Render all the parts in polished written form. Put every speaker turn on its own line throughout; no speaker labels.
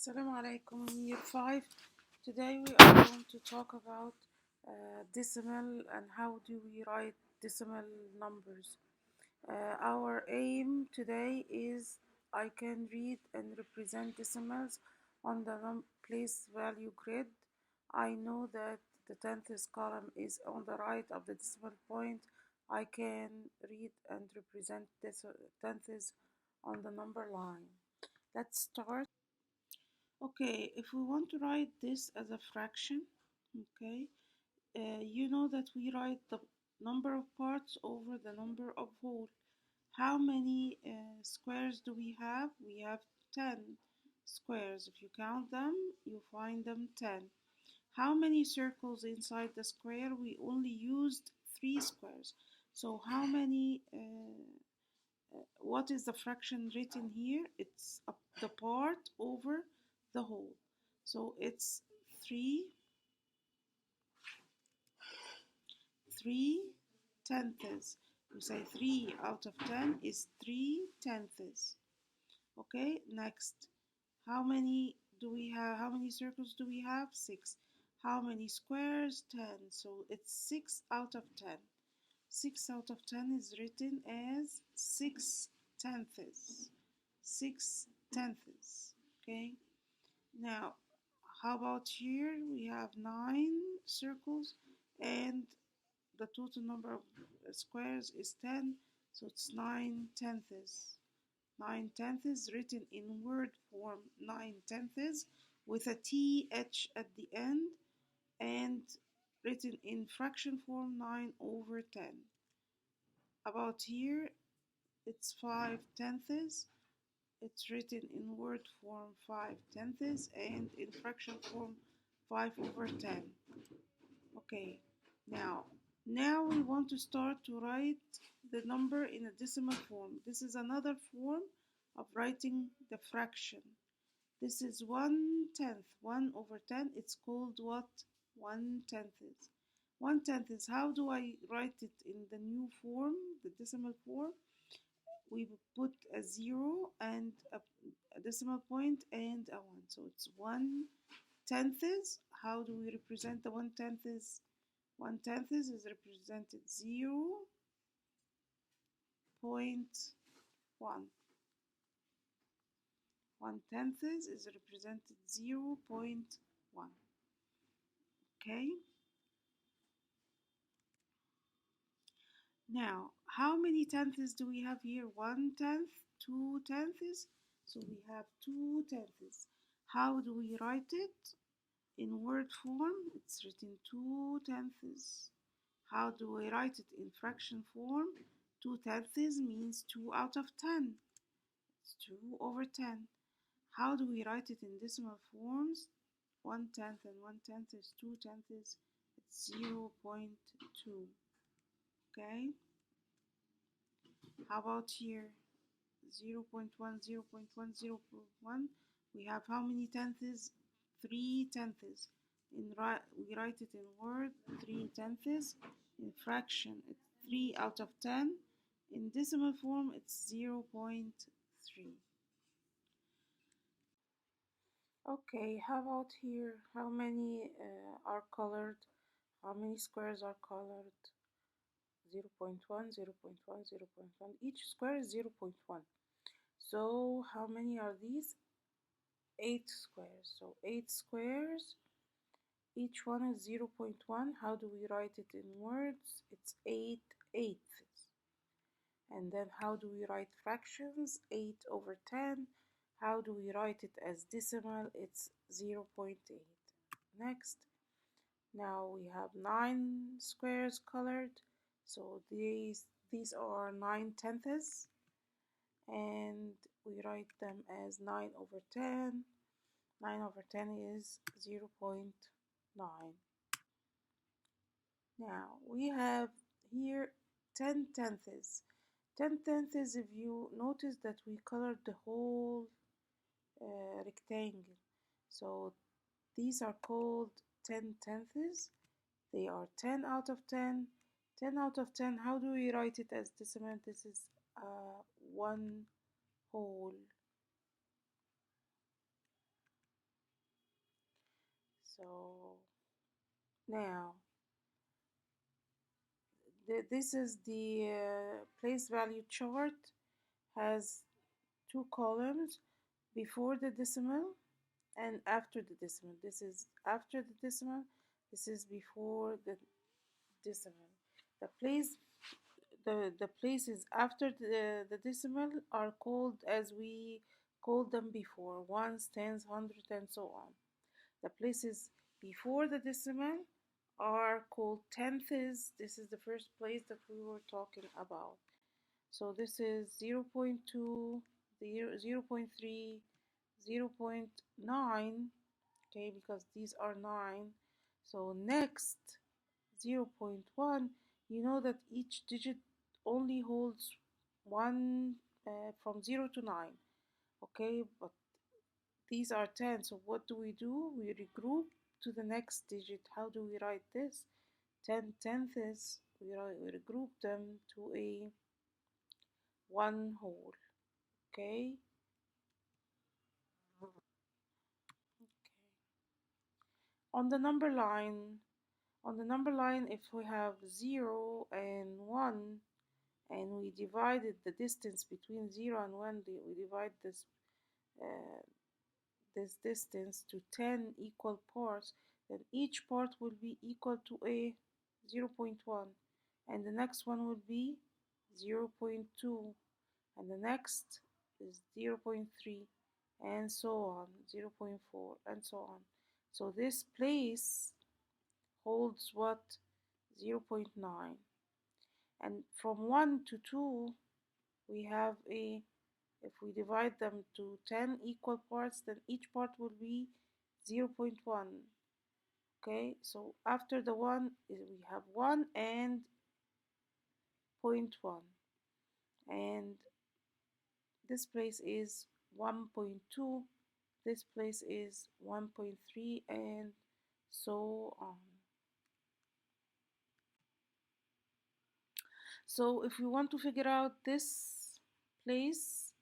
Assalamu alaikum, year 5. Today we are going to talk about decimal and how do we write decimal numbers. Our aim today is I can read and represent decimals on the place value grid. I know that the 10th column is on the right of the decimal point. I can read and represent this 10th on the number line. Let's start. Okay, if we want to write this as a fraction, okay, you know that we write the number of parts over the number of whole. How many squares do we have? We have 10 squares. If you count them, you find them 10. How many circles inside the square? We only used 3 squares. So how many, what is the fraction written here? It's the part over the whole. So it's 3 tenths. We say 3 out of 10 is 3 tenths. Okay, next. How many do we have? How many circles do we have? 6. How many squares? 10. So it's 6 out of 10. 6 out of 10 is written as 6 tenths. 6 tenths. Okay. Now, how about here? We have 9 circles and the total number of squares is 10, so it's 9 tenths. 9 tenths written in word form, 9 tenths with a th at the end, and written in fraction form, 9 over 10. About here, it's 5 tenths. It's written in word form 5 tenths and in fraction form 5 over 10. Okay, now we want to start to write the number in a decimal form. This is another form of writing the fraction. This is 1/10. 1 over 10, it's called what? 1/10. 1/10 is, how do I write it in the new form, the decimal form? We put a 0 and a decimal point and a 1. So it's 1/10. How do we represent the 1/10? 1/10 is represented 0.1. 1/10 is represented 0.1. Okay. Now, how many tenths do we have here? 1/10, 2 tenths. So we have 2 tenths. How do we write it? In word form, it's written 2 tenths. How do we write it in fraction form? 2 tenths means 2 out of 10. It's 2 over 10. How do we write it in decimal forms? 1/10 and 1/10 is 2 tenths. It's 0.2. Okay. How about here? 0.1, 0.1, 0.1. We have how many tenths? 3 tenths. We write it in word 3 tenths. In fraction, it's 3 out of 10. In decimal form, it's 0.3. Okay, how about here? How many are colored? How many squares are colored? 0.1, 0.1, 0.1. Each square is 0.1. So how many are these? 8 squares. So 8 squares. Each one is 0.1. How do we write it in words? It's 8 eighths. And then how do we write fractions? 8 over 10. How do we write it as decimal? It's 0.8. Next. Now we have 9 squares colored. So these are 9 tenths. And we write them as 9 over 10. 9 over 10 is 0.9. Now we have here 10 tenths. 10 tenths, if you notice that we colored the whole rectangle. So these are called 10 tenths. They are 10 out of 10. 10 out of 10, how do we write it as decimal? This is 1 whole. So now this is the place value chart, has two columns, before the decimal and after the decimal. This is after the decimal, this is before the decimal. The place the places after the decimal are called as we called them before, ones, tens, hundred, and so on. The places before the decimal are called tenths. This is the first place that we were talking about. So this is 0 0.2, 0 0.3, 0 0.9, okay, because these are 9. So next, 0 0.1, you know that each digit only holds one from 0 to 9, okay, but these are 10. So what do? We regroup to the next digit. How do we write this? 10 tenths, we regroup them to a one whole, okay? On the number line, if we have 0 and 1, and we divided the distance between 0 and 1, we divide uh, this distance to 10 equal parts, then each part will be equal to a 0 0.1, and the next one will be 0 0.2, and the next is 0 0.3, and so on, 0 0.4, and so on. So this place holds what? 0 0.9. And from 1 to 2, we have a, if we divide them to 10 equal parts, then each part will be 0 0.1. Okay, so after the 1, we have 1 and 0.1. And this place is 1.2. This place is 1.3, and so on. So if we want to figure out this place,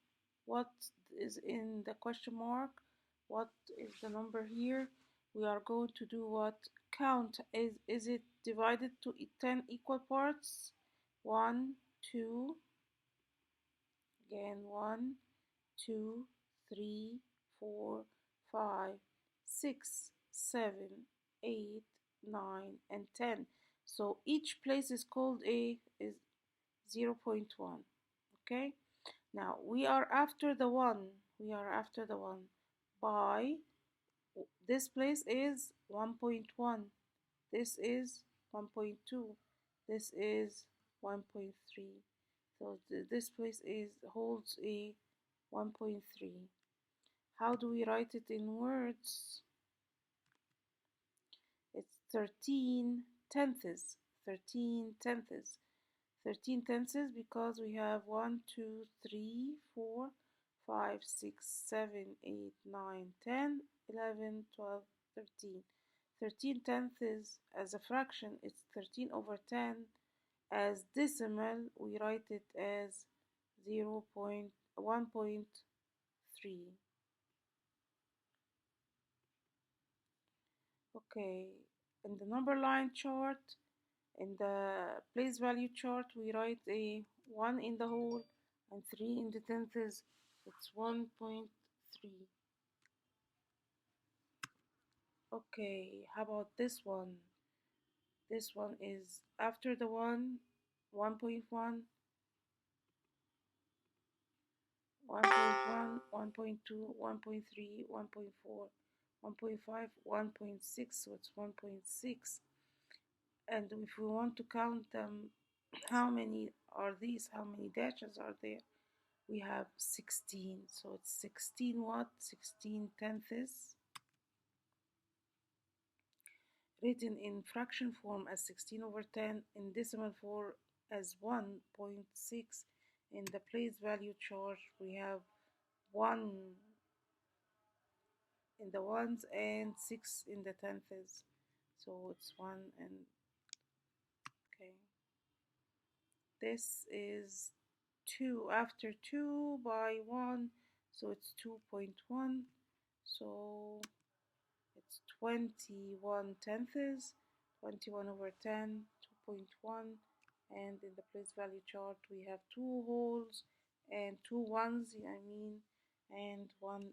what is in the question mark, what is the number here, we are going to do what? Count. Is it divided to 10 equal parts? 1, 2, again 1, 2, 3, 4, 5, 6, 7, 8, 9, and 10. So each place is called a is 0 0.1. Okay, now we are after the 1. We are after the 1 by, this place is 1.1. This is 1.2. This is 1.3. So this place is holds a 1.3. How do we write it in words? It's 13 tenths. 13 tenths. 13 tenths because we have 1, 2, 3, 4, 5, 6, 7, 8, 9, 10, 11, 12, 13. 13 tenths as a fraction, it's 13 over 10. As decimal, we write it as 1.3. Okay, in the number line chart, in the place value chart, we write a 1 in the whole and 3 in the tenths. It's 1.3. Okay, how about this one? This one is after the 1, 1.1, 1.1, 1.2, 1.3, 1.4, 1.5, 1.6, so it's 1.6. And if we want to count them, how many are these? How many dashes are there? We have 16. So it's 16 what? 16 tenths. Written in fraction form as 16 over 10, in decimal form as 1.6. In the place value chart, we have 1 in the ones and 6 in the tenths. So it's 1 and, okay. This is 2 after 2 by 1, so it's 2.1. So it's 21 tenths, 21 over 10, 2.1, and in the place value chart we have two wholes and two ones, I mean, and one